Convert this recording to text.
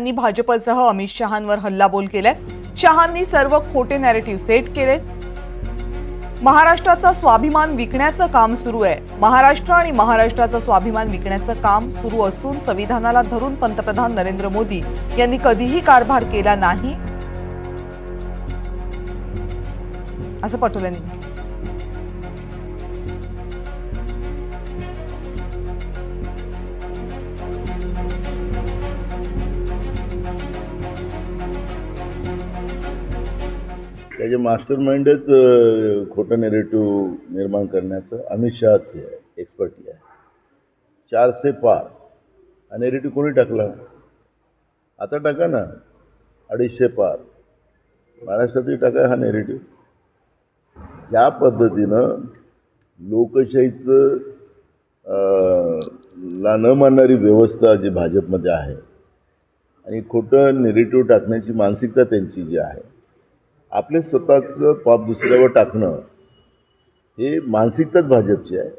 त्यांनी भाजपसह अमित शहांवर हल्लाबोल केलाय। शहांनी सर्व खोटे नॅरेटिव्ह सेट केले। महाराष्ट्राचा स्वाभिमान विकण्याचं काम सुरू आहे। महाराष्ट्र आणि महाराष्ट्राचा स्वाभिमान विकण्याचं काम सुरू असून संविधानाला धरून पंतप्रधान नरेंद्र मोदी यांनी कधीही कारभार केला नाही असं पटोले यांनी म्हटलं। त्याचे मास्टरमाइंडच खोटं नेरेटिव्ह निर्माण करण्याचं अमित शहाच आहे, एक्सपर्टी आहे। 400 पार हा नेरेटिव्ह कोणी टाकला? आता टाका ना 250 पार महाराष्ट्रातही टाका हा नेरेटिव्ह। ज्या पद्धतीनं लोकशाहीचं ला न मानणारी व्यवस्था जी भाजपमध्ये आहे आणि खोटं नेरेटिव्ह टाकण्याची मानसिकता त्यांची जी आहे, आपले स्वतःचं पाप दुसऱ्यावर टाकणं हे मानसिकताच भाजपची आहे।